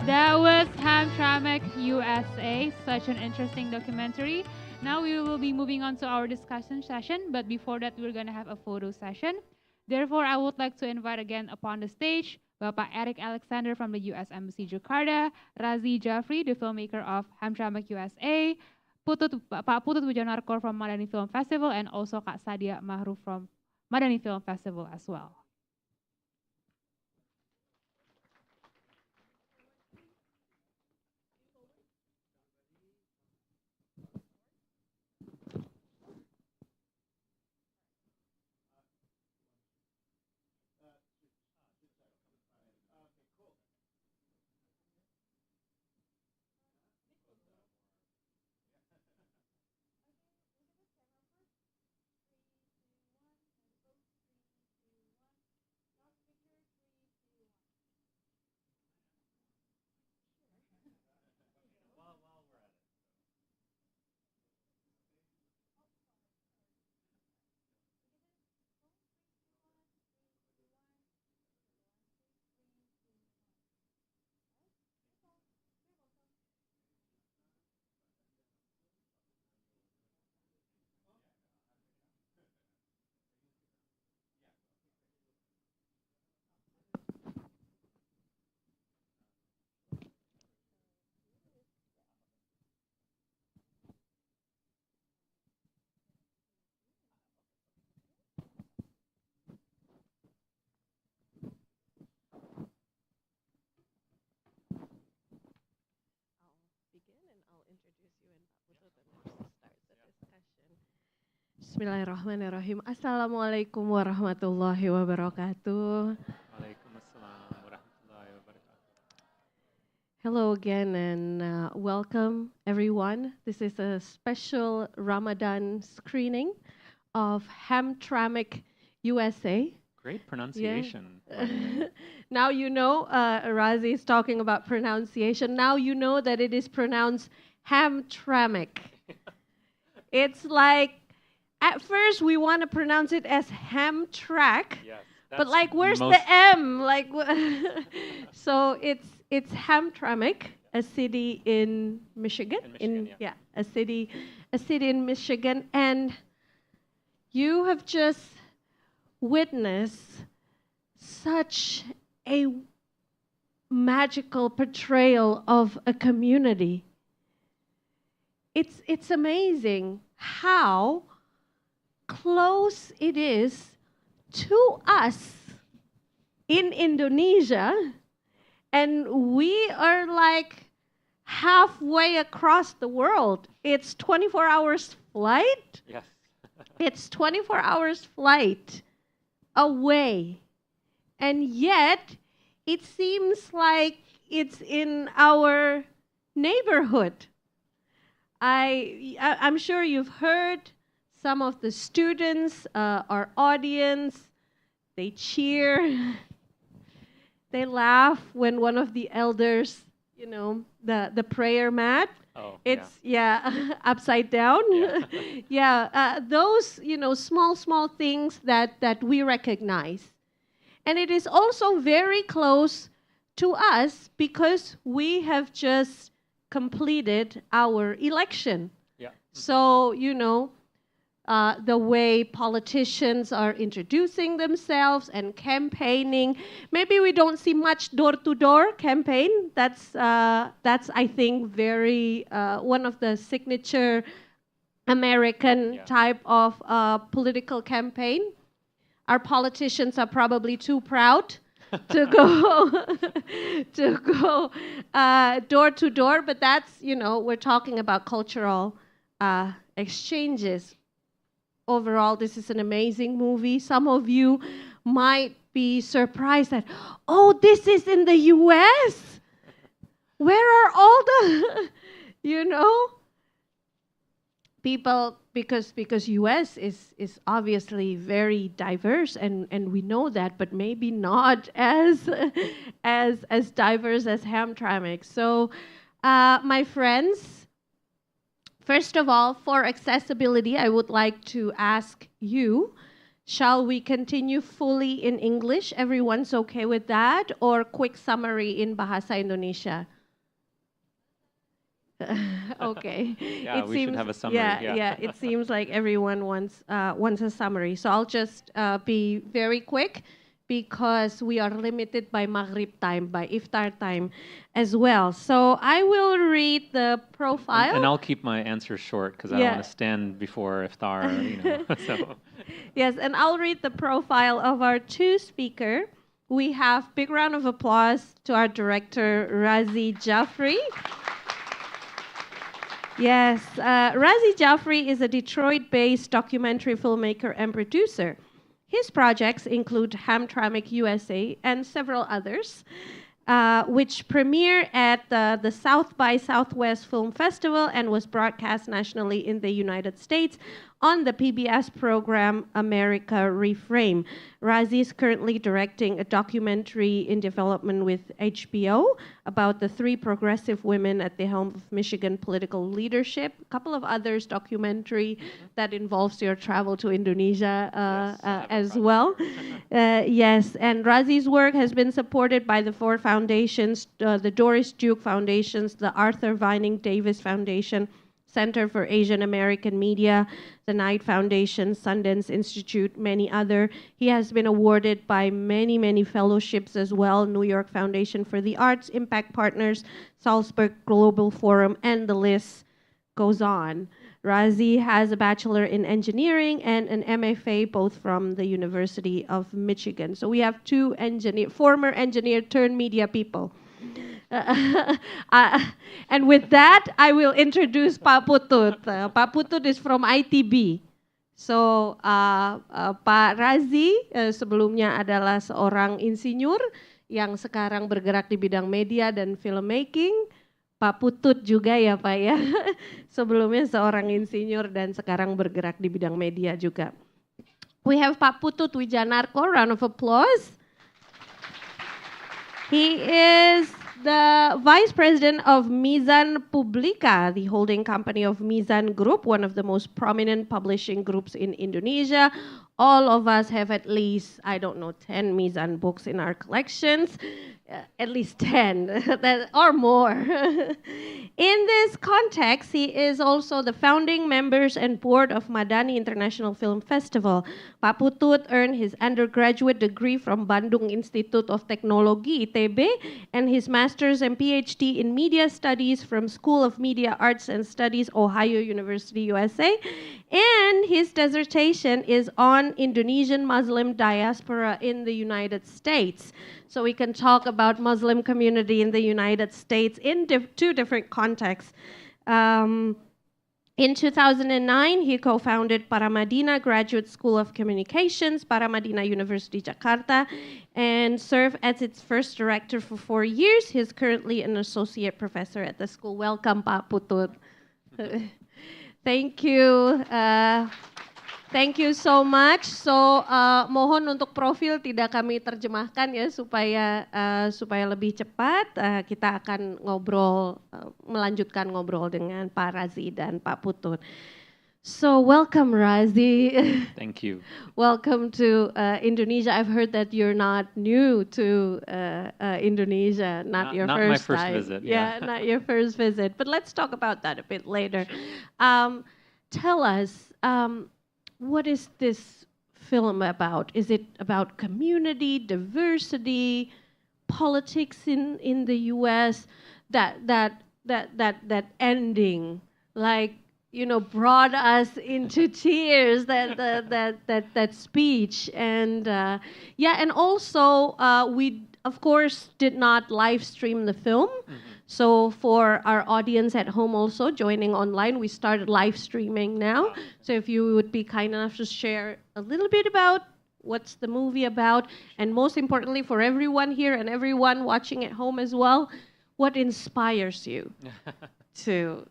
That was Hamtramck, USA. Such an interesting documentary. Now we will be moving on to our discussion session, but before that, we're going to have a photo session. Therefore, I would like to invite again upon the stage Bapak Eric Alexander from the U.S. Embassy Jakarta, Razi Jafri, the filmmaker of Hamtramck, USA, Pak Putut Widjanarko from Madani Film Festival, and also Kak Sakdiyah from Madani Film Festival as well. Bismillahirrahmanirrahim. Assalamualaikum warahmatullahi wabarakatuh. Waalaikumsalam warahmatullahi wabarakatuh. Hello again and welcome everyone. This is a special Ramadan screening of Hamtramck, USA. Great pronunciation. Yeah. Now you know, Razi is talking about pronunciation. Now you know that it is pronounced Hamtramck. It's like, at first we want to pronounce it as Hamtramck, Yes, but like, where's the M? Like, so it's Hamtramck, a city in Michigan. A city in Michigan, and you have just witnessed such a magical portrayal of a community. It's amazing how close it is to us in Indonesia, and we are like halfway across the world. It's 24 hours flight. Yes. It's 24 hours flight away. And yet, it seems like it's in our neighborhood. I'm sure you've heard some of the students, our audience, they cheer, they laugh when one of the elders, you know, the prayer mat, it's upside down. Those, you know, small things that we recognize. And it is also very close to us because we have just completed our election. Yeah. So, you know, the way politicians are introducing themselves and campaigning. Maybe we don't see much door-to-door campaign. That's I think very one of the signature American type of political campaign. Our politicians are probably too proud to go door to door, but that's, you know, we're talking about cultural exchanges. Overall, this is an amazing movie. Some of you might be surprised that, oh, this is in the US? Where are all the, you know, people, because US is obviously very diverse, and we know that, but maybe not as diverse as Hamtramck. So, my friends, first of all, for accessibility, I would like to ask you, shall we continue fully in English? Everyone's okay with that? Or quick summary in Bahasa Indonesia? Okay. Yeah, we should have a summary. Yeah. It seems like everyone wants a summary. So I'll just be very quick because we are limited by Maghrib time, by Iftar time as well. So I will read the profile. And I'll keep my answers short because I don't want to stand before iftar, you know. So. Yes, and I'll read the profile of our two speakers. We have big round of applause to our director, Razi Jafri. Yes, Razi Jafri is a Detroit-based documentary filmmaker and producer. His projects include Hamtramck, USA, and several others, which premiered at the South by Southwest Film Festival and was broadcast nationally in the United States on the PBS program America Reframe. Razi is currently directing a documentary in development with HBO about the 3 progressive women at the helm of Michigan political leadership. A couple of others documentary that involves your travel to Indonesia as well. Yes, and Razi's work has been supported by the 4 foundations, the Doris Duke Foundations, the Arthur Vining Davis Foundation, Center for Asian American Media, the Knight Foundation, Sundance Institute, many other. He has been awarded by many, many fellowships as well, New York Foundation for the Arts, Impact Partners, Salzburg Global Forum, and the list goes on. Razi has a Bachelor in Engineering and an MFA, both from the University of Michigan. So we have 2 former engineer turned media people. And with that, I will introduce Pak Putut. Pak Putut is from ITB. So, Pak Razi sebelumnya adalah seorang insinyur yang sekarang bergerak di bidang media dan filmmaking. Pak Putut juga ya Pak ya. Sebelumnya seorang insinyur dan sekarang bergerak di bidang media juga. We have Pak Putut Widjanarko, round of applause. He is the Vice President of Mizan Publika, the holding company of Mizan Group, one of the most prominent publishing groups in Indonesia. All of us have at least, 10 Mizan books in our collections, at least 10 or more. In this context, he is also the founding members and board of Madani International Film Festival. Pak Putut earned his undergraduate degree from Bandung Institute of Technology, ITB, and his master's and PhD in media studies from School of Media Arts and Studies, Ohio University, USA. And his dissertation is on Indonesian Muslim diaspora in the United States. So we can talk about Muslim community in the United States in 2 different contexts. In 2009, he co-founded Paramadina Graduate School of Communications, Paramadina University, Jakarta, and served as its first director for 4 years. He's currently an associate professor at the school. Welcome, Pak Putut. Thank you. Thank you so much. So mohon untuk profil tidak kami terjemahkan ya supaya lebih cepat. Kita akan melanjutkan ngobrol dengan Pak Razi dan Pak Putut. So welcome, Razi. Thank you. Welcome to Indonesia. I've heard that you're not new to Indonesia, not your not first my first time. visit. Yeah, not your first visit. But let's talk about that a bit later. Tell us, what is this film about? Is it about community, diversity, politics in the U.S.? That ending, like, brought us into tears. That speech, and and also we of course did not live stream the film. So for our audience at home also joining online, we started live streaming now. So if you would be kind enough to share a little bit about what's the movie about, and most importantly for everyone here and everyone watching at home as well, what inspires you to...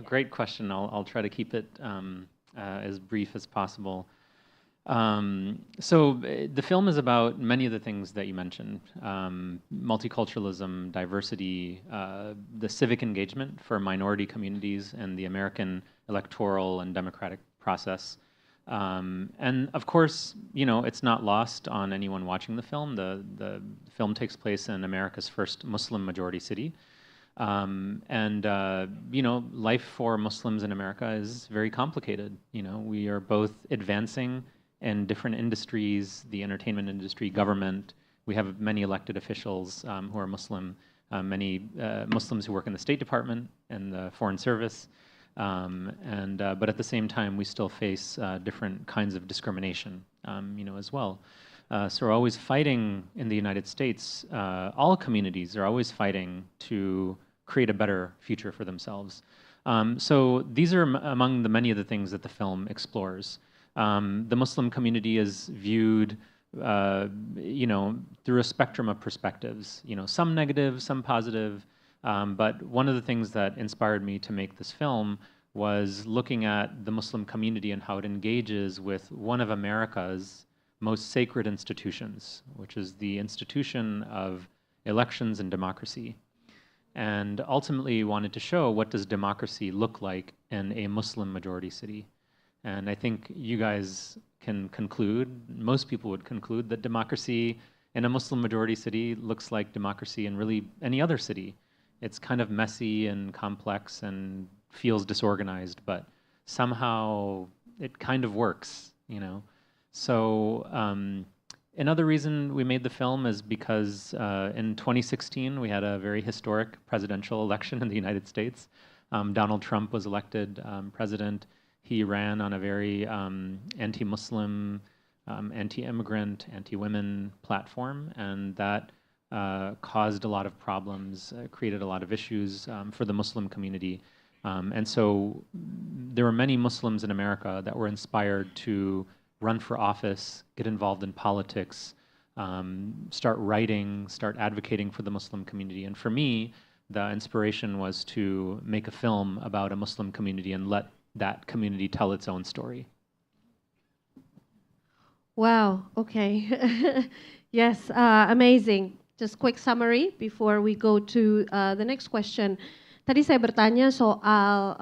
Great question. I'll try to keep it as brief as possible. So the film is about many of the things that you mentioned: multiculturalism, diversity, the civic engagement for minority communities, and the American electoral and democratic process. And of course, it's not lost on anyone watching the film. The film takes place in America's first Muslim majority city. You know, life for Muslims in America is very complicated. You know, we are both advancing in different industries, the entertainment industry, government. We have many elected officials who are Muslim, many Muslims who work in the State Department and the Foreign Service. But at the same time, we still face different kinds of discrimination, you know, as well. So we're always fighting in the United States. All communities are always fighting to create a better future for themselves. So these are among the many of the things that the film explores. The Muslim community is viewed, you know, through a spectrum of perspectives. You know, some negative, some positive. But one of the things that inspired me to make this film was looking at the Muslim community and how it engages with one of America's most sacred institutions, which is the institution of elections and democracy. And ultimately wanted to show what does democracy look like in a Muslim majority city. And I think you guys can conclude, most people would conclude, that democracy in a Muslim majority city looks like democracy in really any other city. It's kind of messy and complex and feels disorganized, but somehow it kind of works, you know. So another reason we made the film is because in 2016 we had a very historic presidential election in the United States. Donald Trump was elected president. He ran on a very anti-Muslim, anti-immigrant, anti-women platform, and that caused a lot of problems, created a lot of issues for the Muslim community. And so there were many Muslims in America that were inspired to run for office, get involved in politics, start writing, start advocating for the Muslim community. And for me, the inspiration was to make a film about a Muslim community and let that community tell its own story. Wow, okay. Yes, amazing. Just quick summary before we go to the next question. Tadi saya bertanya soal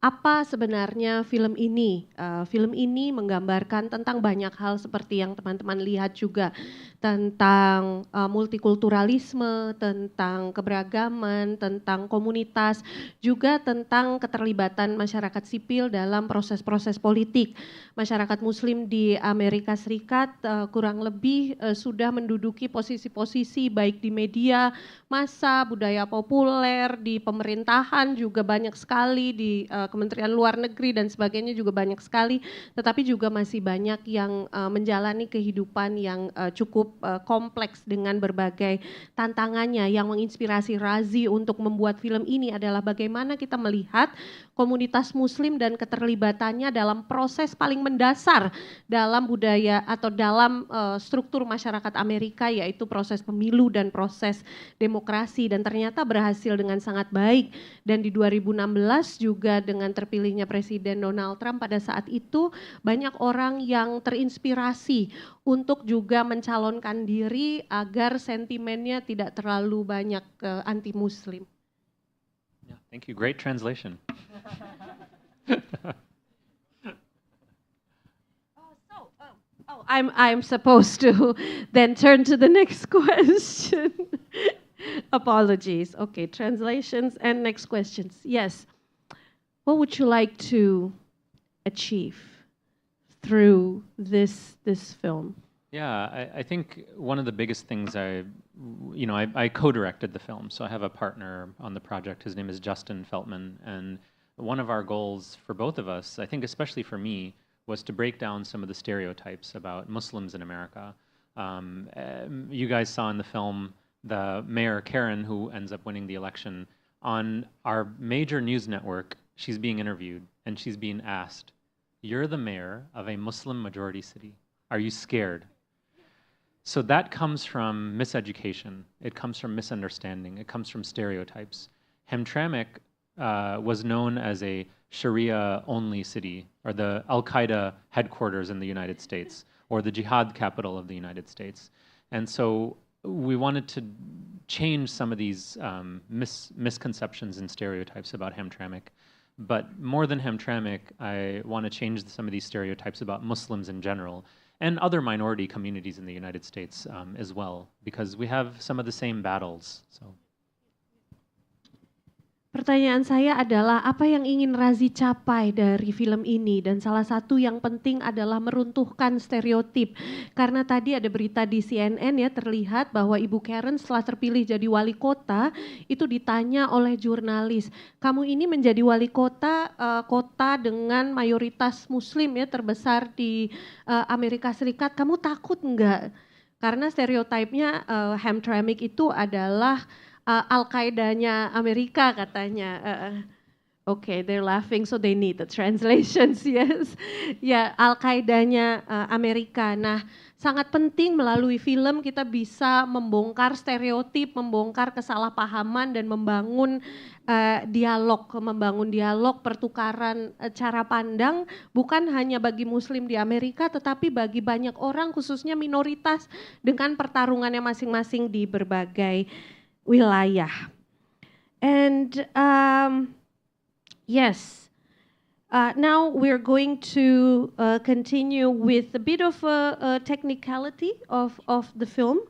apa sebenarnya film ini? Film ini menggambarkan tentang banyak hal seperti yang teman-teman lihat juga, tentang multikulturalisme, tentang keberagaman, tentang komunitas, juga tentang keterlibatan masyarakat sipil dalam proses-proses politik. Masyarakat Muslim di Amerika Serikat kurang lebih sudah menduduki posisi-posisi baik di media, massa, budaya populer, di pemerintahan juga banyak sekali, di Kementerian Luar Negeri dan sebagainya juga banyak sekali, tetapi juga masih banyak yang menjalani kehidupan yang cukup kompleks dengan berbagai tantangannya. Yang menginspirasi Razi untuk membuat film ini adalah bagaimana kita melihat komunitas Muslim dan keterlibatannya dalam proses paling mendasar dalam budaya atau dalam struktur masyarakat Amerika, yaitu proses pemilu dan proses demokrasi, dan ternyata berhasil dengan sangat baik. Dan di 2016 juga dengan terpilihnya Presiden Donald Trump pada saat itu, banyak orang yang terinspirasi untuk juga mencalonkan diri agar sentimennya tidak terlalu banyak anti-Muslim. Yeah, thank you. Great translation. I'm supposed to then turn to the next question. Apologies. Okay, translations and next questions. Yes. What would you like to achieve through this film? Yeah, I think one of the biggest things I co-directed the film, so I have a partner on the project. His name is Justin Feltman, and one of our goals for both of us, I think especially for me, was to break down some of the stereotypes about Muslims in America. You guys saw in the film the mayor, Karen, who ends up winning the election. On our major news network, she's being interviewed and she's being asked, "You're the mayor of a Muslim majority city. Are you scared?" So that comes from miseducation. It comes from misunderstanding. It comes from stereotypes. Hamtramck was known as a Sharia-only city, or the Al-Qaeda headquarters in the United States, or the jihad capital of the United States. And so we wanted to change some of these misconceptions and stereotypes about Hamtramck. But more than Hamtramck, I want to change some of these stereotypes about Muslims in general and other minority communities in the United States as well, because we have some of the same battles. So. Pertanyaan saya adalah apa yang ingin Razi capai dari film ini, dan salah satu yang penting adalah meruntuhkan stereotip. Karena tadi ada berita di CNN ya, terlihat bahwa Ibu Karen setelah terpilih jadi wali kota itu ditanya oleh jurnalis, kamu ini menjadi wali kota kota dengan mayoritas muslim ya, terbesar di Amerika Serikat, kamu takut enggak? Karena stereotipnya Hamtramck itu adalah Al-Qaeda-nya Amerika katanya. Okay, they're laughing, so they need the translations, yes. Ya, Al-Qaeda-nya Amerika. Nah, sangat penting melalui film kita bisa membongkar stereotip, membongkar kesalahpahaman, dan membangun dialog, pertukaran cara pandang, bukan hanya bagi Muslim di Amerika, tetapi bagi banyak orang, khususnya minoritas, dengan pertarungannya masing-masing di berbagai wilayah. And yes, now we're going to continue with a bit of a technicality of the film.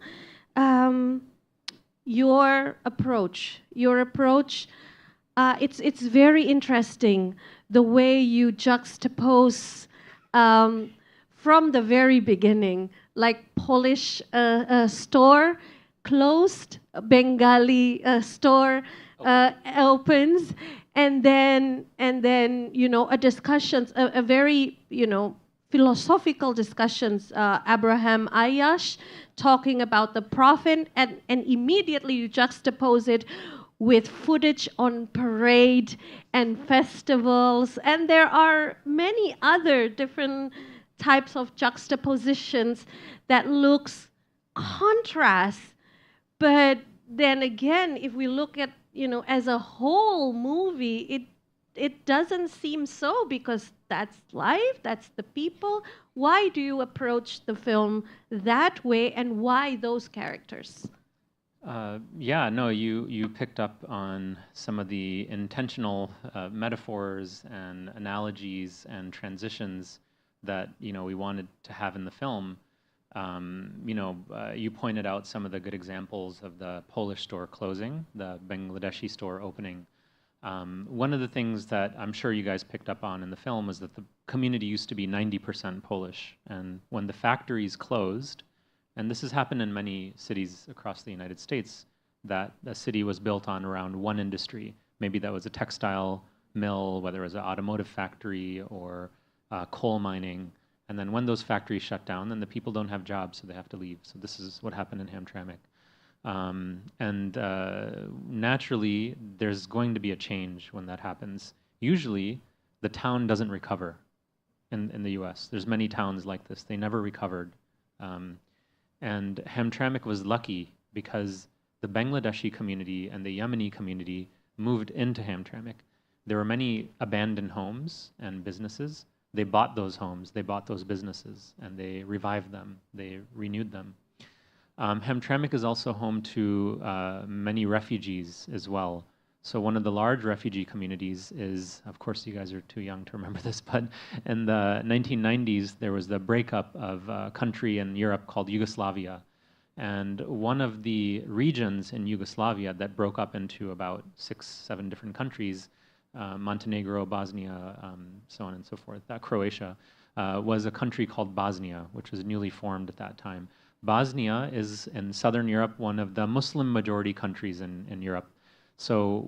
Your approach, it's very interesting the way you juxtapose from the very beginning, like Polish store closed, Bengali store opens, and then you know a very philosophical discussions. Abraham Ayash talking about the prophet, and immediately you juxtapose it with footage on parade and festivals, and there are many other different types of juxtapositions that looks contrast. But then again, if we look at, as a whole movie, it doesn't seem so, because that's life, that's the people. Why do you approach the film that way, and why those characters? Yeah, no, you picked up on some of the intentional metaphors and analogies and transitions that we wanted to have in the film. You pointed out some of the good examples of the Polish store closing, the Bangladeshi store opening. One of the things that I'm sure you guys picked up on in the film was that the community used to be 90% Polish. And when the factories closed, and this has happened in many cities across the United States, that a city was built on around one industry. Maybe that was a textile mill, whether it was an automotive factory or coal mining. And then when those factories shut down, then the people don't have jobs, so they have to leave. So this is what happened in Hamtramck. Naturally, there's going to be a change when that happens. Usually, the town doesn't recover in the US. There's many towns like this. They never recovered. And Hamtramck was lucky because the Bangladeshi community and the Yemeni community moved into Hamtramck. There were many abandoned homes and businesses. They bought those homes, they bought those businesses, and they revived them, they renewed them. Hamtramck is also home to many refugees as well. So one of the large refugee communities is, of course you guys are too young to remember this, but in the 1990s there was the breakup of a country in Europe called Yugoslavia. And one of the regions in Yugoslavia that broke up into about 6-7 different countries, Montenegro, Bosnia, so on and so forth, Croatia, was a country called Bosnia, which was newly formed at that time. Bosnia is, in southern Europe, one of the Muslim majority countries in Europe. So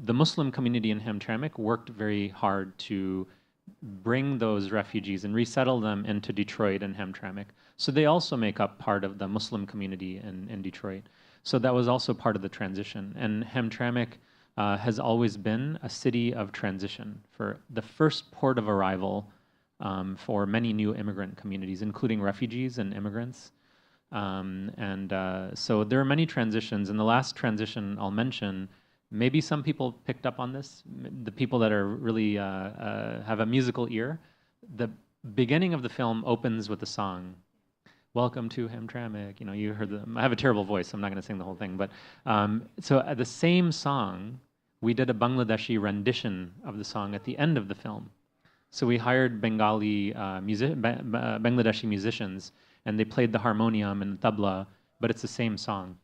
the Muslim community in Hamtramck worked very hard to bring those refugees and resettle them into Detroit and Hamtramck. So they also make up part of the Muslim community in Detroit. So that was also part of the transition. And Hamtramck has always been a city of transition, for the first port of arrival for many new immigrant communities, including refugees and immigrants. So there are many transitions, and the last transition I'll mention, maybe some people picked up on this, the people that are really have a musical ear. The beginning of the film opens with a song, "Welcome to Hamtramck." You heard I have a terrible voice, so I'm not going to sing the whole thing. But so at the same song, we did a Bangladeshi rendition of the song at the end of the film. So we hired Bangladeshi musicians, and they played the harmonium and the tabla, but it's the same song.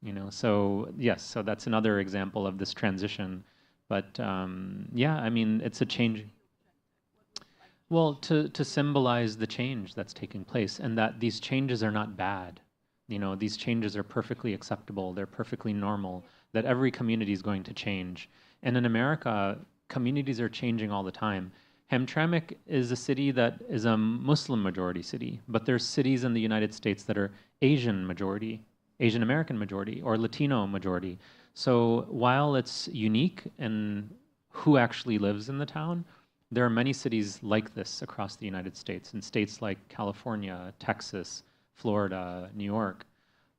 You know, so yes, so that's another example of this transition. But yeah, I mean, it's a change. Well, to symbolize the change that's taking place, and that these changes are not bad. You know, these changes are perfectly acceptable. They're perfectly normal. That every community is going to change. And in America, communities are changing all the time. Hamtramck is a city that is a Muslim majority city, but there's cities in the United States that are Asian majority, Asian American majority, or Latino majority. So while it's unique in who actually lives in the town, there are many cities like this across the United States, in states like California, Texas, Florida, New York,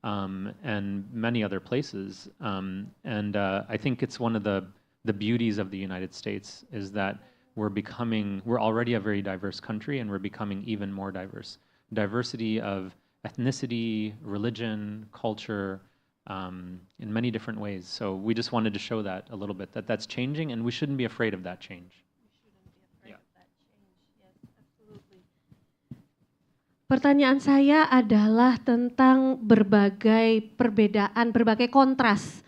and many other places. I think it's one of the beauties of the United States is that we're already a very diverse country, and we're becoming even more diverse. Diversity of ethnicity, religion, culture, in many different ways. So we just wanted to show that a little bit, that that's changing, and we shouldn't be afraid of that change. Pertanyaan saya adalah tentang berbagai perbedaan, berbagai kontras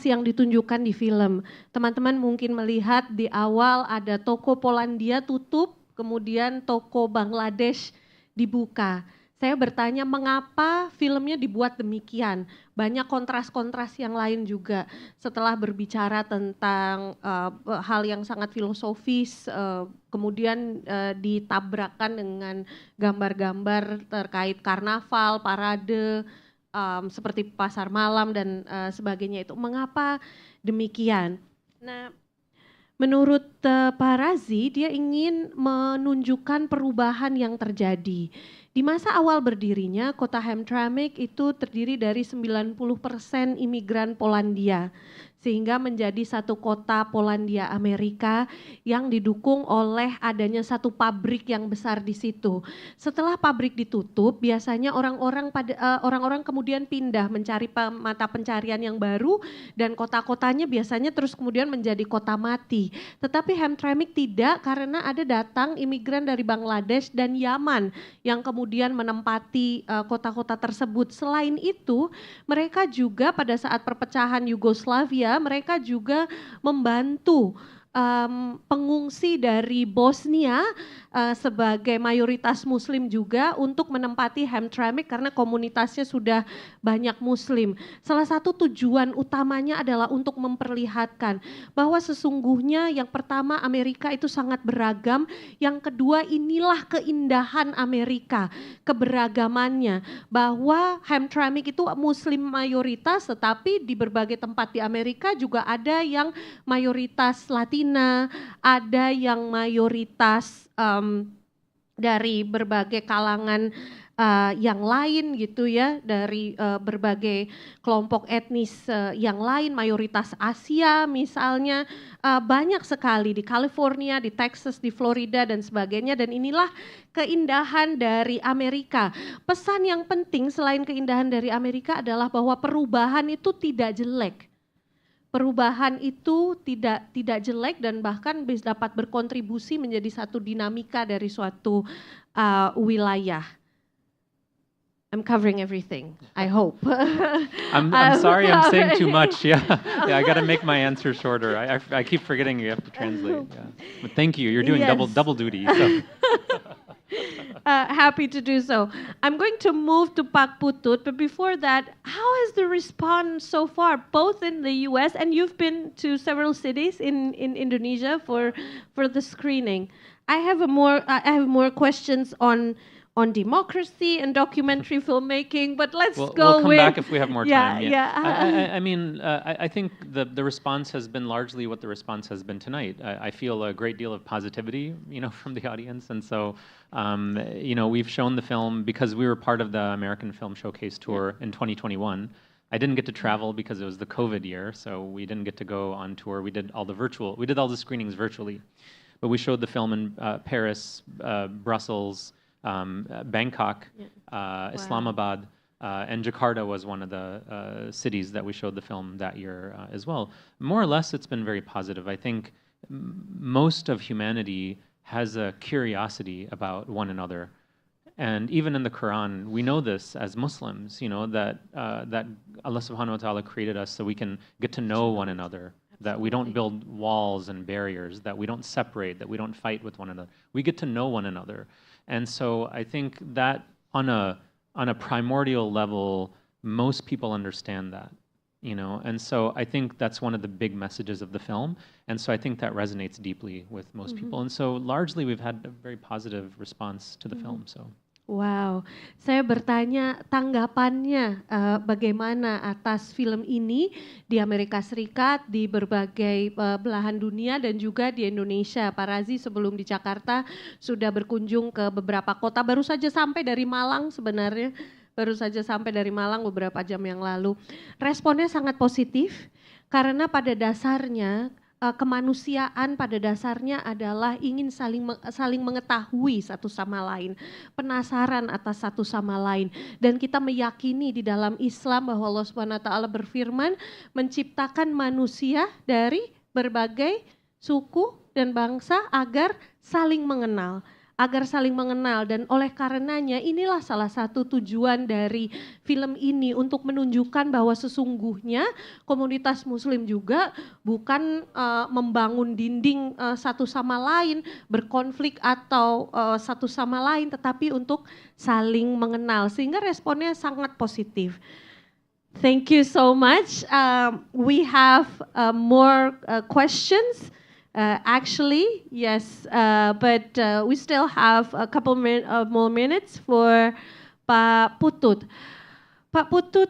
yang ditunjukkan di film. Teman-teman mungkin melihat di awal ada toko Polandia tutup, kemudian toko Bangladesh dibuka. Saya bertanya mengapa filmnya dibuat demikian. Banyak kontras-kontras yang lain juga. Setelah berbicara tentang hal yang sangat filosofis, kemudian ditabrakkan dengan gambar-gambar terkait karnaval, parade, seperti pasar malam dan sebagainya itu. Mengapa demikian? Nah, menurut Pak Razi, dia ingin menunjukkan perubahan yang terjadi. Di masa awal berdirinya, kota Hamtramck itu terdiri dari 90% imigran Polandia, sehingga menjadi satu kota Polandia Amerika yang didukung oleh adanya satu pabrik yang besar di situ. Setelah pabrik ditutup, biasanya orang-orang kemudian pindah mencari mata pencarian yang baru, dan kota-kotanya biasanya terus kemudian menjadi kota mati. Tetapi Hamtramck tidak, karena ada datang imigran dari Bangladesh dan Yaman yang kemudian menempati kota-kota tersebut. Selain itu, mereka juga pada saat perpecahan Yugoslavia, mereka juga membantu pengungsi dari Bosnia sebagai mayoritas Muslim juga untuk menempati Hamtramck karena komunitasnya sudah banyak Muslim. Salah satu tujuan utamanya adalah untuk memperlihatkan bahwa sesungguhnya yang pertama Amerika itu sangat beragam, yang kedua inilah keindahan Amerika, keberagamannya, bahwa Hamtramck itu Muslim mayoritas, tetapi di berbagai tempat di Amerika juga ada yang mayoritas Latina, ada yang mayoritas dari berbagai kalangan yang lain gitu ya, dari berbagai kelompok etnis yang lain, mayoritas Asia misalnya, banyak sekali di California, di Texas, di Florida dan sebagainya, dan inilah keindahan dari Amerika. Pesan yang penting selain keindahan dari Amerika adalah bahwa perubahan itu tidak jelek. Perubahan itu tidak jelek dan bahkan bisa dapat berkontribusi menjadi satu dinamika dari suatu wilayah. I'm covering everything, I hope. I'm sorry, I'm saying too much. Yeah, I got to make my answer shorter. I keep forgetting you have to translate. Yeah. But thank you. You're doing Yes. double duty. So. Happy to do so. I'm going to move to Pak Putut, but before that, how has the response so far, both in the US, and you've been to several cities in Indonesia for the screening. I have more questions on democracy and documentary filmmaking, but let's We'll go come with... back if we have more time. Yeah. I mean, I think the response has been largely what the response has been tonight. I feel a great deal of positivity, from the audience, and so, we've shown the film because we were part of the American Film Showcase tour in 2021. I didn't get to travel because it was the COVID year, so we didn't get to go on tour. We did all the screenings virtually, but we showed the film in Paris, Brussels, Bangkok, Islamabad, and Jakarta was one of the cities that we showed the film that year as well. More or less, it's been very positive. I think most of humanity has a curiosity about one another. And even in the Quran, we know this as Muslims, that that Allah subhanahu wa ta'ala created us so we can get to know one another, that we don't build walls and barriers, that we don't separate, that we don't fight with one another. We get to know one another. And so I think that on a primordial level, most people understand that. And so I think that's one of the big messages of the film, and so I think that resonates deeply with most people, and so largely we've had a very positive response to the film. So Wow, saya bertanya tanggapannya bagaimana atas film ini di Amerika Serikat, di berbagai belahan dunia dan juga di Indonesia. Pak Razi sebelum di Jakarta sudah berkunjung ke beberapa kota, baru saja sampai dari Malang sebenarnya. Baru saja sampai dari Malang beberapa jam yang lalu. Responnya sangat positif karena pada dasarnya kemanusiaan pada dasarnya adalah ingin saling mengetahui satu sama lain, penasaran atas satu sama lain, dan kita meyakini di dalam Islam bahwa Allah Subhanahu wa taala berfirman menciptakan manusia dari berbagai suku dan bangsa agar saling mengenal. Dan oleh karenanya inilah salah satu tujuan dari film ini untuk menunjukkan bahwa sesungguhnya komunitas muslim juga bukan membangun dinding satu sama lain, berkonflik atau satu sama lain, tetapi untuk saling mengenal, sehingga responnya sangat positif. Thank you so much. We have more questions. Actually, yes, but we still have a couple more minutes for Pak Putut. Pak Putut,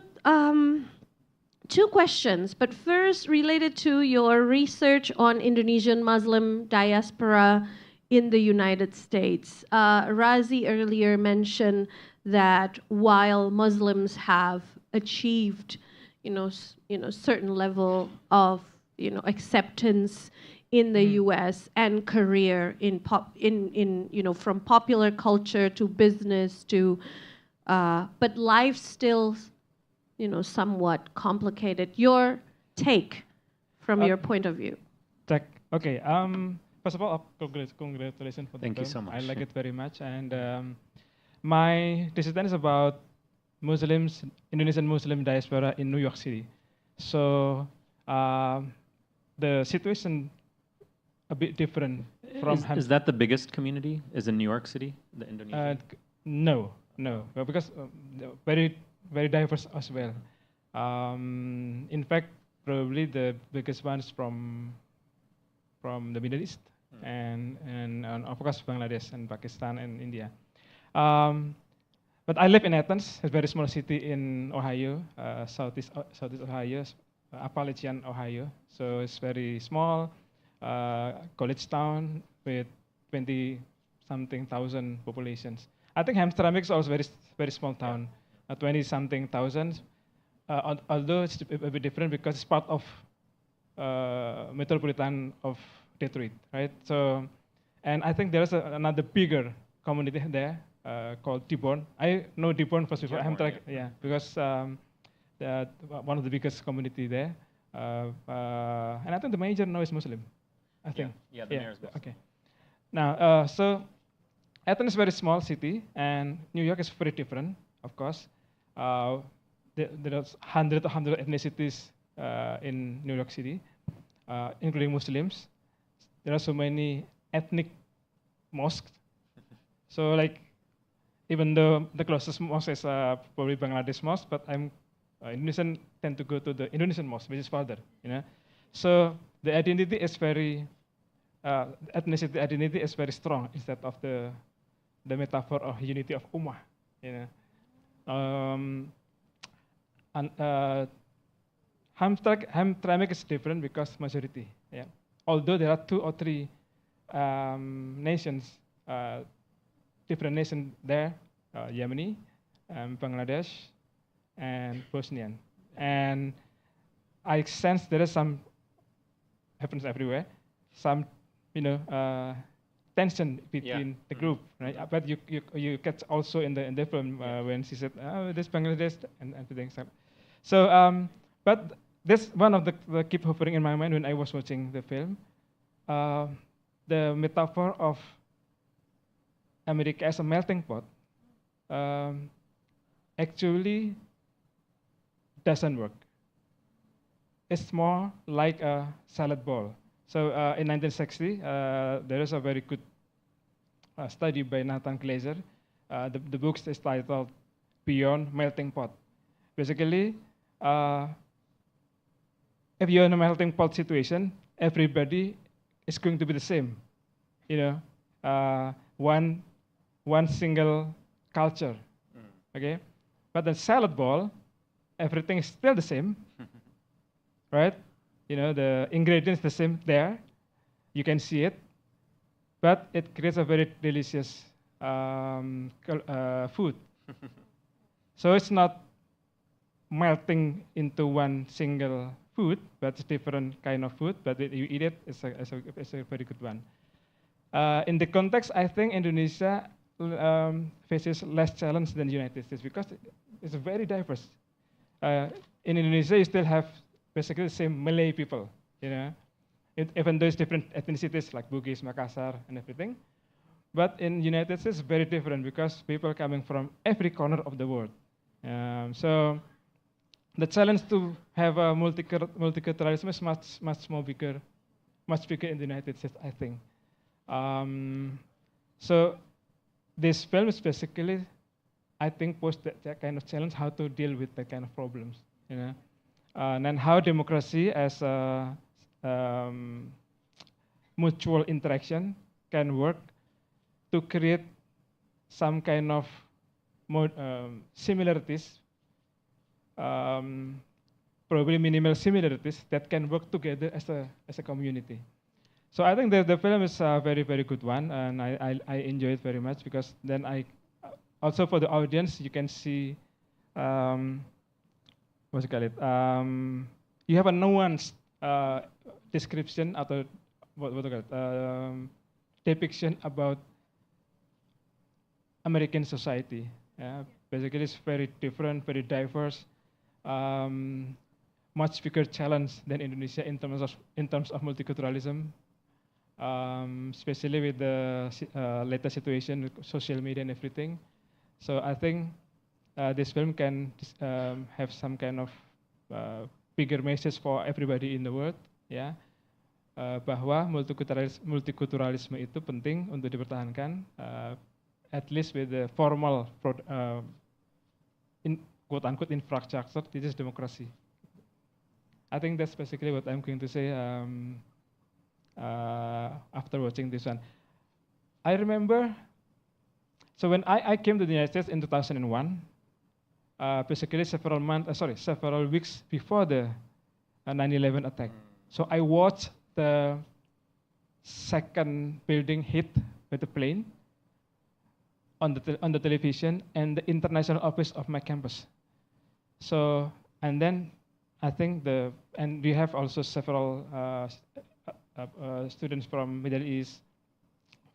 two questions, but first related to your research on Indonesian Muslim diaspora in the United States. Razi earlier mentioned that while Muslims have achieved, certain level of, acceptance in the U.S. and career from popular culture to business to, but life still, somewhat complicated. Your take from your point of view. Okay. First of all, congratulations for the film. Thank you so much. I like it very much, and my dissertation is about Indonesian Muslim diaspora in New York City. So the situation a bit different from is that the biggest community? Is in New York City, the Indonesian? No, because very diverse as well. In fact, probably the biggest ones from the Middle East and of course Bangladesh and Pakistan and India. But I live in Athens, a very small city in Ohio, southeast Ohio, Appalachian Ohio. So it's very small. College town with 20-something thousand populations. I think Hamtramck is also very small town, 20-something thousand. Although it's a bit different because it's part of metropolitan of Detroit, right? So, and I think there's another bigger community there called Dearborn. I know Dearborn first before Hamtramck, yeah, because one of the biggest community there, and I think the major now is Muslim. I think. Yeah, the mayor is Muslim. Okay. Now, so Athens is a very small city, and New York is very different, of course. There are hundred ethnicities in New York City, including Muslims. There are so many ethnic mosques. So, like, even though the closest mosque is probably Bangladesh mosque, but Indonesian tend to go to the Indonesian mosque, which is farther, So the identity is ethnicity identity is very strong instead of the metaphor of unity of ummah, And Hamtramck is different because majority, yeah. Although there are 2 or 3 nations, different nations there, Yemeni, Bangladesh, and Bosnian, and I sense there is some happens everywhere, some tension between the group, right? But you catch also in the film when she said, "Oh, this Bangladesh," and everything. So, but this one of the keep hovering in my mind when I was watching the film, the metaphor of America as a melting pot actually doesn't work. It's more like a salad bowl. So in 1960, there is a very good study by Nathan Glazer. The book is titled Beyond Melting Pot. Basically, if you're in a melting pot situation, everybody is going to be the same. One single culture, okay? But the salad bowl, everything is still the same, right? The ingredients the same there. You can see it, but it creates a very delicious food. So it's not melting into one single food, but it's different kind of food. But you eat it, it's a very good one. In the context, I think Indonesia faces less challenge than the United States because it's very diverse. In Indonesia, you still have basically the same Malay people, even though it's different ethnicities like Bugis, Makassar, and everything. But in the United States, it's very different because people are coming from every corner of the world. So the challenge to have a multiculturalism is much bigger in the United States, I think. So this film is basically, I think, posed that kind of challenge, how to deal with that kind of problems, and how democracy as a mutual interaction can work to create some kind of similarities, probably minimal similarities that can work together as a community. So I think the film is a very, very good one, and I enjoy it very much because then also for the audience, you can see, what's it called? You have a nuanced description or depiction about American society. Basically, it's very different, very diverse, much bigger challenge than Indonesia in terms of multiculturalism. Especially with the latest situation with social media and everything. So I think this film can have some kind of bigger message for everybody in the world, bahwa multikulturalisme itu penting untuk dipertahankan, at least with the formal quote-unquote infrastructure. This is democracy. I think that's basically what I'm going to say. After watching this one, I remember, so when I came to the United States in 2001, basically several weeks before the 9/11 attack. So I watched the second building hit with the plane on the television and the international office of my campus. So, and then I think and we have also several students from Middle East,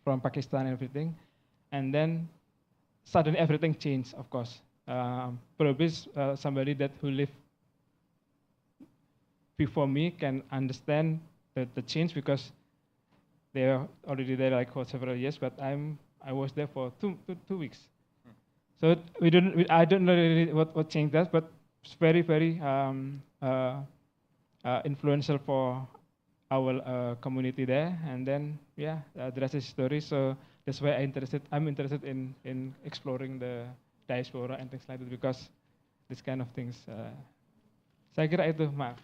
from Pakistan and everything. And then suddenly everything changed, of course. Probably somebody who lived before me can understand the change because they are already there like for several years, but I was there for two weeks. So I don't know really what changed that, but it's very, very influential for our community there, and then the rest is story. So that's why I'm interested in exploring the diaspora and things like that because this kind of things. Saya kira itu, maaf.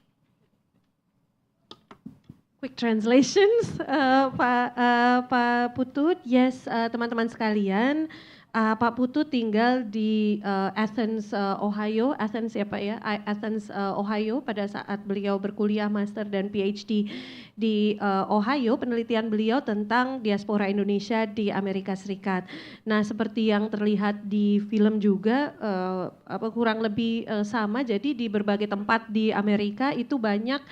Quick translations, Pak Putut. Yes, teman-teman sekalian. Pak Putut tinggal di Athens, Ohio. Athens ya Pak ya? Athens, Ohio pada saat beliau berkuliah master dan PhD di Ohio. Penelitian beliau tentang diaspora Indonesia di Amerika Serikat. Nah, seperti yang terlihat di film juga kurang lebih sama. Jadi di berbagai tempat di Amerika itu banyak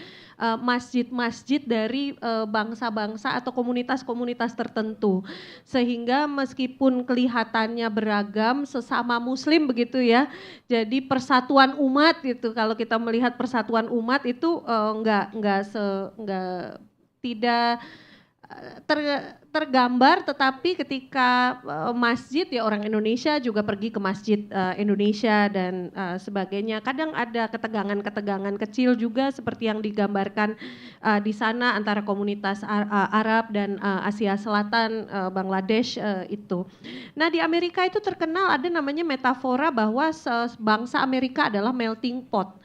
masjid-masjid dari bangsa-bangsa atau komunitas-komunitas tertentu. Sehingga meskipun kelihatannya beragam sesama muslim begitu ya. Jadi persatuan umat gitu. Kalau kita melihat persatuan umat itu tidak tergambar, tetapi ketika masjid ya orang Indonesia juga pergi ke masjid Indonesia dan sebagainya. Kadang ada ketegangan-ketegangan kecil juga seperti yang digambarkan di sana antara komunitas Arab dan Asia Selatan, Bangladesh itu. Nah di Amerika itu terkenal ada namanya metafora bahwa bangsa Amerika adalah melting pot.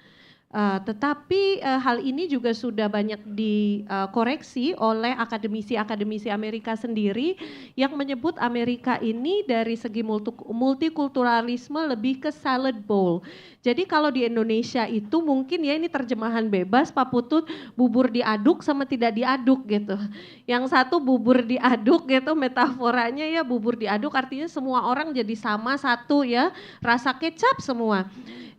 Tetapi hal ini juga sudah banyak dikoreksi oleh akademisi-akademisi Amerika sendiri yang menyebut Amerika ini dari segi multikulturalisme lebih ke salad bowl. Jadi kalau di Indonesia itu mungkin ya ini terjemahan bebas Pak Putut, bubur diaduk sama tidak diaduk gitu. Yang satu bubur diaduk gitu metaforanya ya, bubur diaduk artinya semua orang jadi sama satu ya, rasa kecap semua.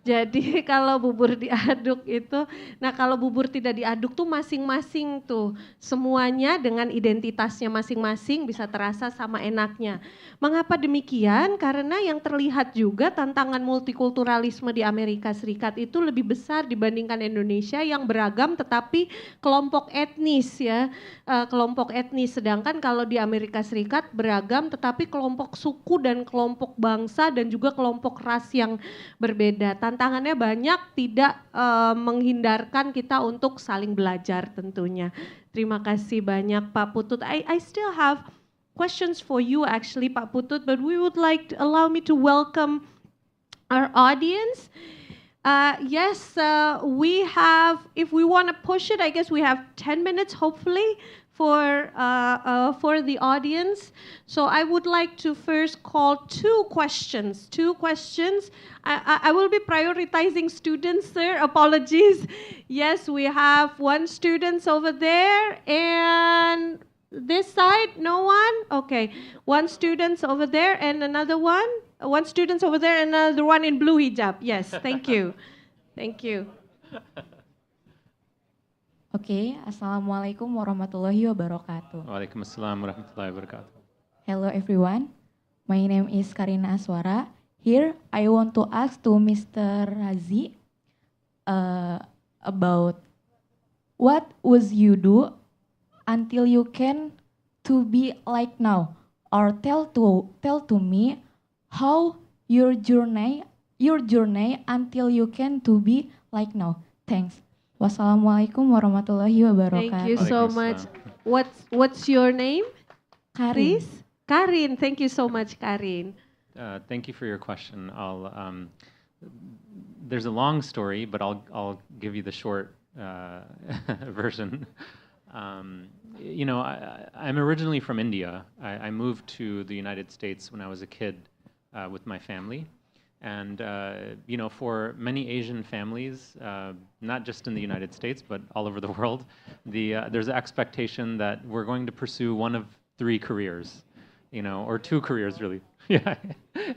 Jadi kalau bubur diaduk itu, nah kalau bubur tidak diaduk tuh masing-masing tuh semuanya dengan identitasnya masing-masing bisa terasa sama enaknya. Mengapa demikian? Karena yang terlihat juga tantangan multikulturalisme di Amerika Serikat itu lebih besar dibandingkan Indonesia yang beragam tetapi kelompok etnis ya, kelompok etnis. Sedangkan kalau di Amerika Serikat beragam tetapi kelompok suku dan kelompok bangsa dan juga kelompok ras yang berbeda. Tantangannya banyak, tidak menghindarkan kita untuk saling belajar tentunya. Terima kasih banyak Pak Putut. I still have questions for you actually Pak Putut, but we would like to allow me to welcome our audience. Yes, we have, if we want to push it, I guess we have 10 minutes hopefully for the audience. So I would like to first call two questions. I will be prioritizing students, sir, apologies. Yes, we have one student over there and this side, no one? Okay, one student over there and another one? One student over there and another one in blue hijab. Yes, thank you. Thank you. Oke, Assalamualaikum warahmatullahi wabarakatuh. Waalaikumsalam warahmatullahi wabarakatuh. Hello everyone, my name is Karina Aswara. Here I want to ask to Mr. Razi about what would you do until you can to be like now, or tell to me how your journey until you can to be like now. Thanks. Wassalamualaikum warahmatullahi wabarakatuh. Thank you so much. What's your name? Karin. Please? Karin, thank you so much, Karin. Thank you for your question. There's a long story, but I'll give you the short version. You know, I'm originally from India. I moved to the United States when I was a kid with my family. And, you know, for many Asian families, not just in the United States, but all over the world, there's an expectation that we're going to pursue one of three careers, you know, or two careers really. Yeah,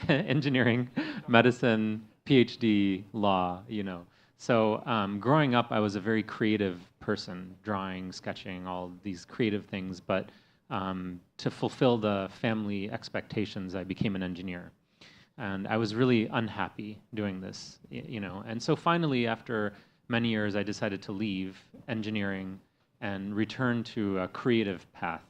engineering, medicine, PhD, law, you know. So growing up, I was a very creative person, drawing, sketching, all these creative things. But to fulfill the family expectations, I became an engineer. And I was really unhappy doing this, you know. And so finally, after many years, I decided to leave engineering and return to a creative path.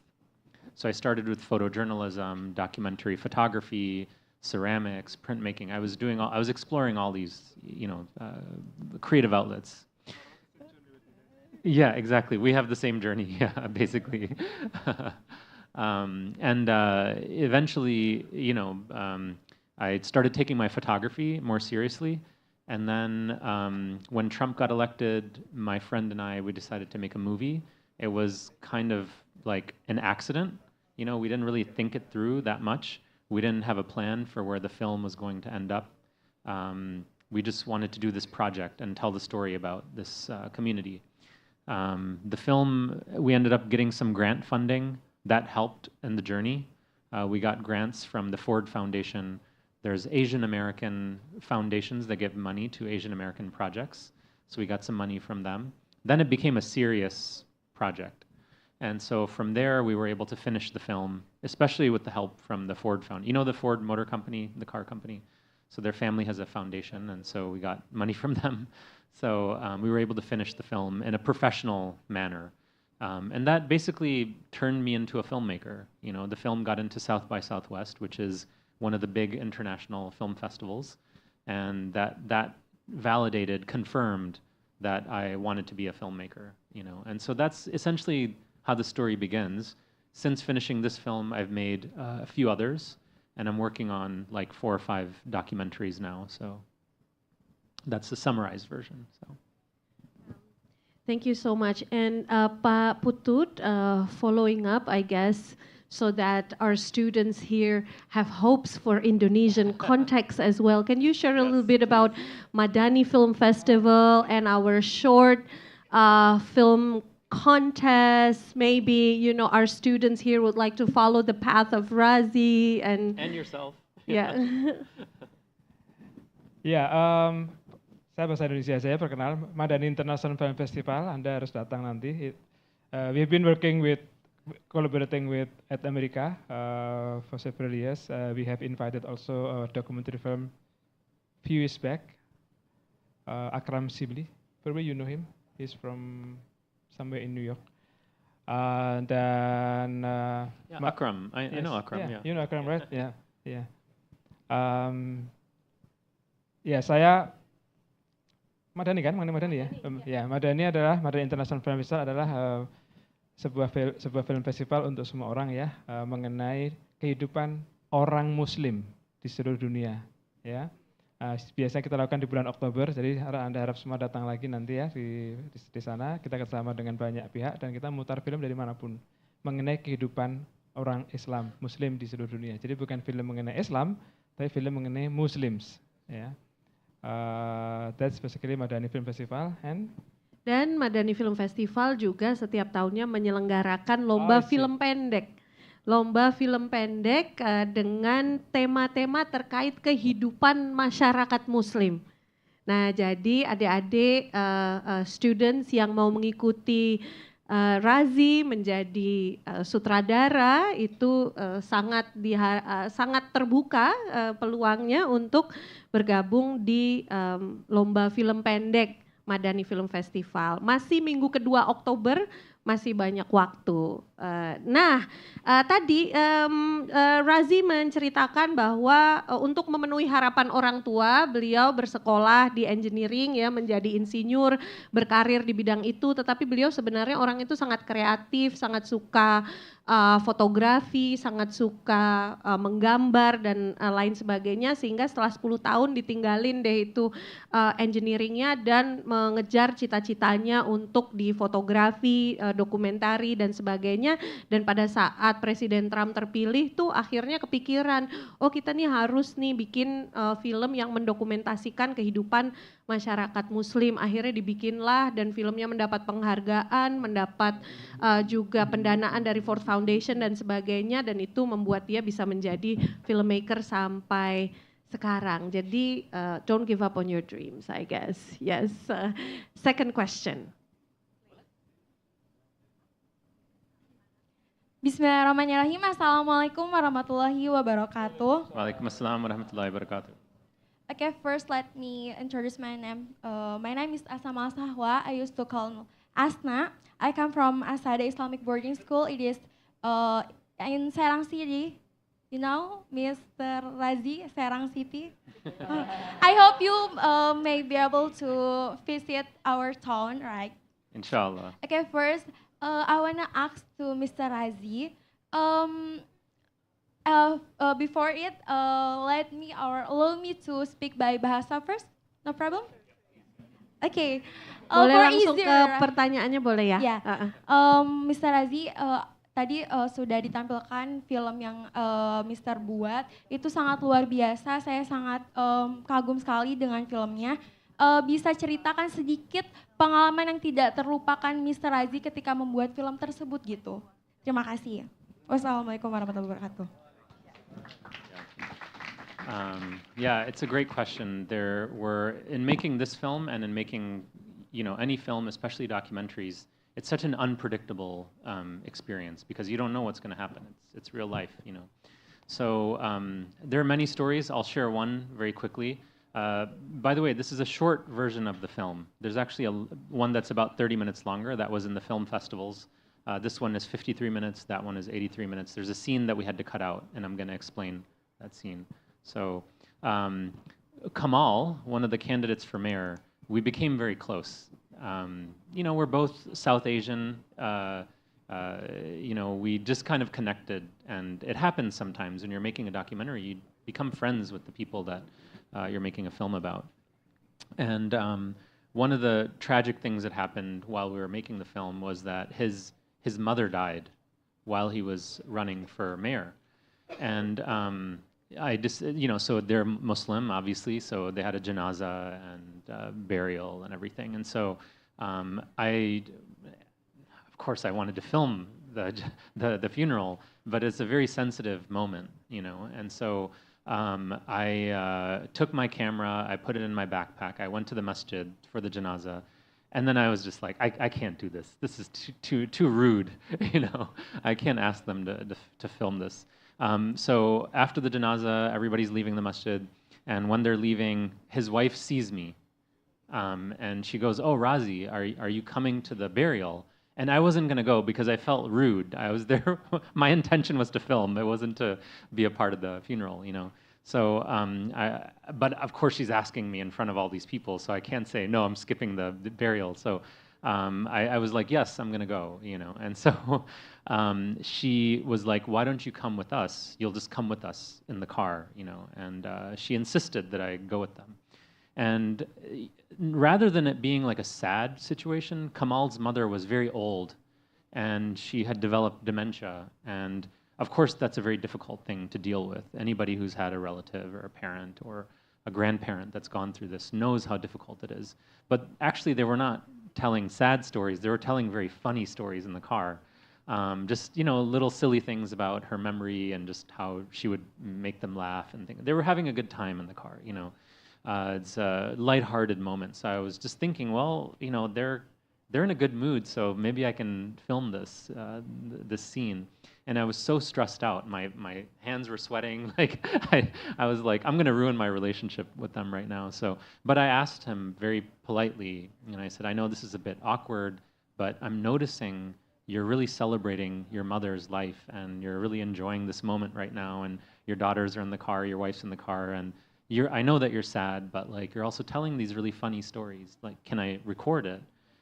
So I started with photojournalism, documentary photography, ceramics, printmaking. I was exploring all these, you know, creative outlets. Yeah, exactly. We have the same journey, yeah, basically. Eventually, you know, I started taking my photography more seriously. And then when Trump got elected, my friend and I, we decided to make a movie. It was kind of like an accident. You know, we didn't really think it through that much. We didn't have a plan for where the film was going to end up. We just wanted to do this project and tell the story about this community. The film, we ended up getting some grant funding that helped in the journey. We got grants from the Ford Foundation. There's Asian American foundations that give money to Asian American projects. So we got some money from them. Then it became a serious project. And so from there, we were able to finish the film, especially with the help from the Ford Foundation. You know the Ford Motor Company, the car company? So their family has a foundation, and so we got money from them. So we were able to finish the film in a professional manner. And that basically turned me into a filmmaker. You know, the film got into South by Southwest, which is one of the big international film festivals, and that validated, confirmed that I wanted to be a filmmaker. You know, and so that's essentially how the story begins. Since finishing this film, I've made a few others, and I'm working on like 4 or 5 documentaries now. So that's the summarized version. So. Thank you so much. And Pak Putut, following up, I guess, so that our students here have hopes for Indonesian context as well. Can you share a little bit about Madani Film Festival and our short film contest? Maybe, you know, our students here would like to follow the path of Razi and yourself. Yeah. Ya, saya bahasa Indonesia. Saya perkenal Madani International Film Festival. Anda harus datang nanti. We've been collaborating with at America for several years. We have invited also a documentary film few years back. Akram Sibli, probably you know him. He's from somewhere in New York. Dan Akram, I know Akram. Yeah, you know Akram, right? Yeah, yeah. Ya, saya Madani kan, mengenai Madani ya. Ya, Madani International Film Festival adalah sebuah film festival untuk semua orang ya, mengenai kehidupan orang Muslim di seluruh dunia. Ya, biasanya kita lakukan di bulan Oktober, jadi Anda harap semua datang lagi nanti ya di sana. Kita bersama dengan banyak pihak dan kita mutar film dari manapun mengenai kehidupan orang Islam, Muslim di seluruh dunia. Jadi bukan film mengenai Islam, tapi film mengenai Muslims. Ya. That's basically Madani Film Festival. Dan Madani Film Festival juga setiap tahunnya menyelenggarakan lomba film pendek. Lomba film pendek dengan tema-tema terkait kehidupan masyarakat Muslim. Nah, jadi adik-adik students yang mau mengikuti Razi menjadi sutradara itu sangat terbuka peluangnya untuk bergabung di lomba film pendek Madani Film Festival. Masih minggu kedua Oktober, masih banyak waktu. Tadi Razi menceritakan bahwa untuk memenuhi harapan orang tua, beliau bersekolah di engineering ya, menjadi insinyur, berkarir di bidang itu, tetapi beliau sebenarnya orang itu sangat kreatif, sangat suka fotografi, sangat suka menggambar dan lain sebagainya, sehingga setelah 10 tahun ditinggalin deh itu engineeringnya dan mengejar cita-citanya untuk di fotografi, dokumentari dan sebagainya. Dan pada saat Presiden Trump terpilih tuh akhirnya kepikiran, oh kita nih harus nih bikin film yang mendokumentasikan kehidupan masyarakat Muslim. Akhirnya dibikinlah dan filmnya mendapat penghargaan, mendapat juga pendanaan dari Ford Foundation dan sebagainya, dan itu membuat dia bisa menjadi filmmaker sampai sekarang. Jadi don't give up on your dreams, I guess. Yes. Second question. Bismillahirrahmanirrahim. Assalamualaikum warahmatullahi wabarakatuh. Waalaikumsalam warahmatullahi wabarakatuh. Okay, first let me introduce my name. My name is Asma Sahwa. I used to call Asna. I come from Asada Islamic Boarding School. It is in Serang City. You know, Mr. Razi, Serang City. I hope you may be able to visit our town, right? Inshallah. Okay, first, I wanna ask to Mr. Razi. Before it, allow me to speak by bahasa first. No problem. Okay. Boleh langsung ke pertanyaannya boleh ya? Ya. Mr. Razi, tadi sudah ditampilkan film yang Mr. buat. Itu sangat luar biasa. Saya sangat kagum sekali dengan filmnya. Bisa ceritakan sedikit pengalaman yang tidak terlupakan Mr. Razi ketika membuat film tersebut gitu. Terima kasih. Wassalamualaikum warahmatullahi wabarakatuh. Yeah, it's a great question. In making this film and in making, any film, especially documentaries, it's such an unpredictable experience because you don't know what's going to happen. It's real life, So there are many stories. I'll share one very quickly. By the way, this is a short version of the film. There's actually one that's about 30 minutes longer that was in the film festivals This one is 53 minutes, that one is 83 minutes. There's a scene that we had to cut out, and I'm going to explain that scene. So Kamal, one of the candidates for mayor, we became very close. You know, we're both South Asian. You know, we just kind of connected, and it happens sometimes when you're making a documentary, you become friends with the people that you're making a film about. And one of the tragic things that happened while we were making the film was that his mother died while he was running for mayor. And I just, you know, so they're Muslim, obviously, so they had a janaza and burial and everything. And so of course, I wanted to film the funeral, but it's a very sensitive moment, you know. And so I took my camera, I put it in my backpack, I went to the masjid for the janaza, and then I was just like, I can't do this. This is too rude, you know. I can't ask them to film this. So after the janaza, everybody's leaving the masjid, and when they're leaving, his wife sees me, and she goes, "Oh, Razi, are you coming to the burial?" And I wasn't going to go because I felt rude. I was there. My intention was to film. It wasn't to be a part of the funeral, you know. So, but of course she's asking me in front of all these people, so I can't say, no, I'm skipping the burial. So I was like, yes, I'm going to go, you know. And so she was like, why don't you come with us? You'll just come with us in the car, you know. And she insisted that I go with them. And rather than it being like a sad situation, Kamal's mother was very old and she had developed dementia. And of course, that's a very difficult thing to deal with. Anybody who's had a relative or a parent or a grandparent that's gone through this knows how difficult it is. But actually, they were not telling sad stories. They were telling very funny stories in the car. Just, you know, little silly things about her memory and just how she would make them laugh and things. They were having a good time in the car, you know. It's a lighthearted moment. So I was just thinking, well, you know, they're in a good mood, so maybe I can film this scene. And I was so stressed out. My hands were sweating. Like I was like, I'm gonna ruin my relationship with them right now. So, but I asked him very politely, and I said, I know this is a bit awkward, but I'm noticing you're really celebrating your mother's life, and you're really enjoying this moment right now. And your daughters are in the car, your wife's in the car, and I know that you're sad, but like you're also telling these really funny stories. Like, can I record it?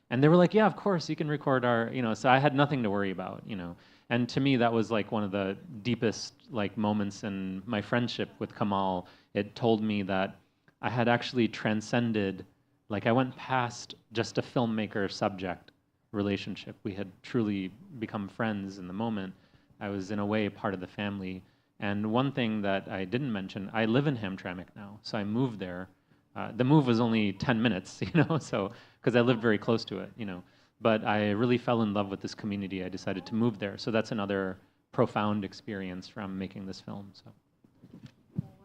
And they were like, yeah, of course, you can record our, you know, so I had nothing to worry about, you know. And to me, that was like one of the deepest like moments in my friendship with Kamal. It told me that I had actually transcended, like I went past just a filmmaker subject relationship. We had truly become friends in the moment. I was in a way part of the family. And one thing that I didn't mention, I live in Hamtramck now, so I moved there. The move was only 10 minutes, you know, so because I lived very close to it, you know. But I really fell in love with this community. I decided to move there. So that's another profound experience from making this film. So.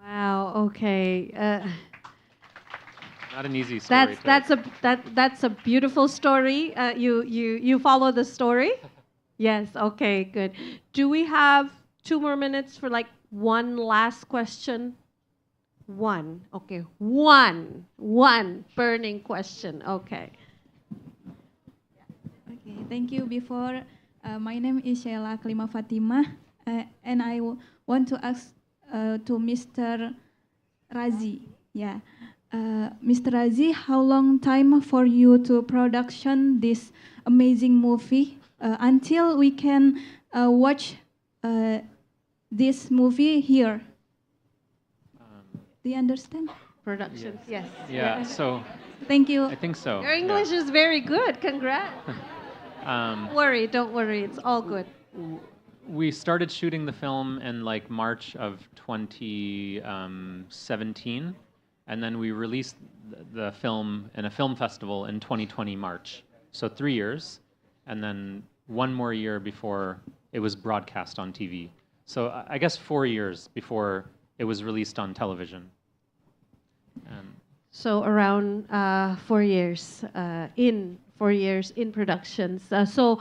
Wow. Okay. Not an easy story. That's a beautiful story. You follow the story? Yes. Okay. Good. Do we have 2 more minutes for like one last question? One. Okay. One burning question. Okay. Okay, thank you. Before, my name is Sheila Klima Fatimah, and I want to ask to Mr. Razi. Yeah, Mr. Razi, how long time for you to production this amazing movie until we can watch this movie here? Do you understand? Productions, yes. Yeah, so. Thank you. I think so. Your English is very good. Congrats. Don't worry. It's all good. We started shooting the film in like March of 2017, and then we released the film in a film festival in 2020 March. So 3 years, and then 1 more year before it was broadcast on TV. So I guess 4 years before it was released on television. So around 4 years in productions. So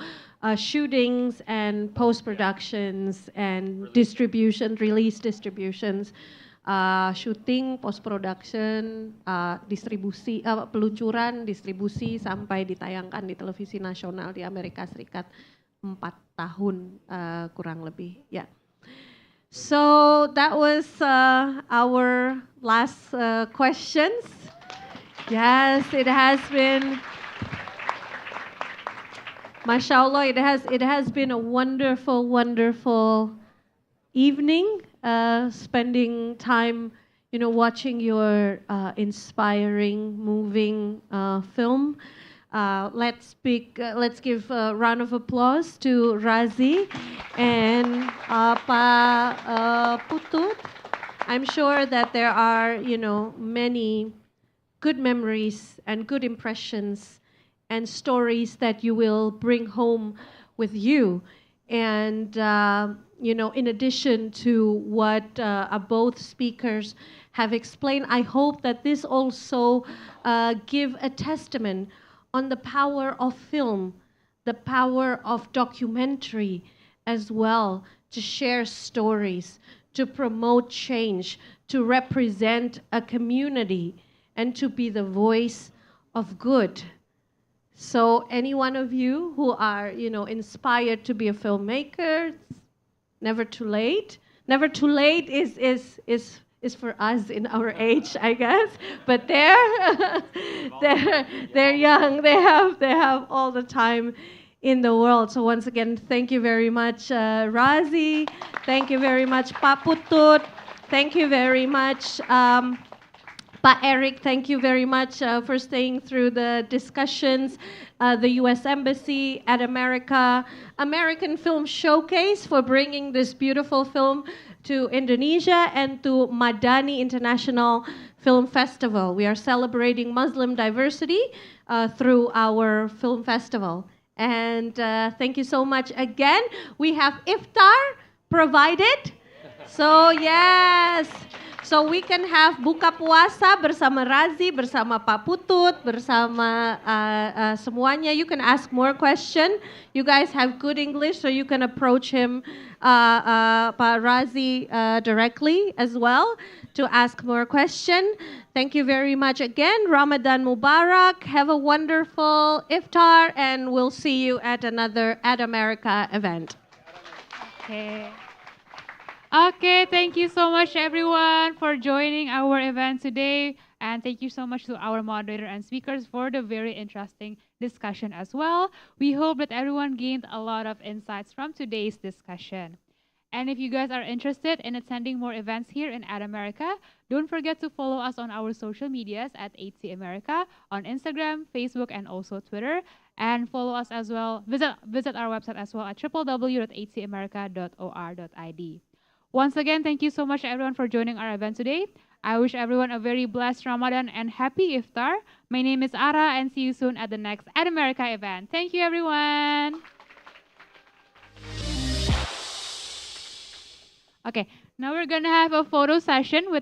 shootings and post-productions and distribution, release distributions, shooting, post-production, distribusi, peluncuran, distribusi sampai ditayangkan di televisi nasional di Amerika Serikat. 4 tahun kurang lebih. Yeah. So that was our last questions. Yes, it has been. Mashallah, it has been a wonderful, wonderful evening, spending time, watching your inspiring, moving film. Let's give a round of applause to Razi and Putut. I'm sure that there are, many good memories and good impressions and stories that you will bring home with you. And, in addition to what both speakers have explained, I hope that this also give a testament on the power of film, the power of documentary as well, to share stories, to promote change, to represent a community, and to be the voice of good. So any one of you who are, inspired to be a filmmaker, never too late. Never too late is for us in our age, I guess. But they're young. They have all the time in the world. So once again, thank you very much, Razi. Thank you very much, Pak Putut. Thank you very much, Pak Eric, thank you very much for staying through the discussions. The U.S. Embassy at American Film Showcase for bringing this beautiful film to Indonesia, and to Madani International Film Festival. We are celebrating Muslim diversity through our film festival. And thank you so much again. We have iftar provided. So yes. So we can have buka puasa bersama Razi, bersama Pak Putut, bersama semuanya. You can ask more questions. You guys have good English, so you can approach him, Pak Razi, directly as well to ask more questions. Thank you very much again. Ramadan Mubarak. Have a wonderful iftar, and we'll see you at another At America event. Okay. Okay, thank you so much everyone for joining our event today. And thank you so much to our moderator and speakers for the very interesting discussion as well. We hope that everyone gained a lot of insights from today's discussion. And if you guys are interested in attending more events here in At America, don't forget to follow us on our social medias at 8C America on Instagram, Facebook, and also Twitter. And follow us as well, visit our website as well at www.8camerica.or.id. Once again, thank you so much everyone for joining our event today. I wish everyone a very blessed Ramadan and happy iftar. My name is Ara, and see you soon at the next At America event. Thank you everyone. Okay, now we're gonna have a photo session with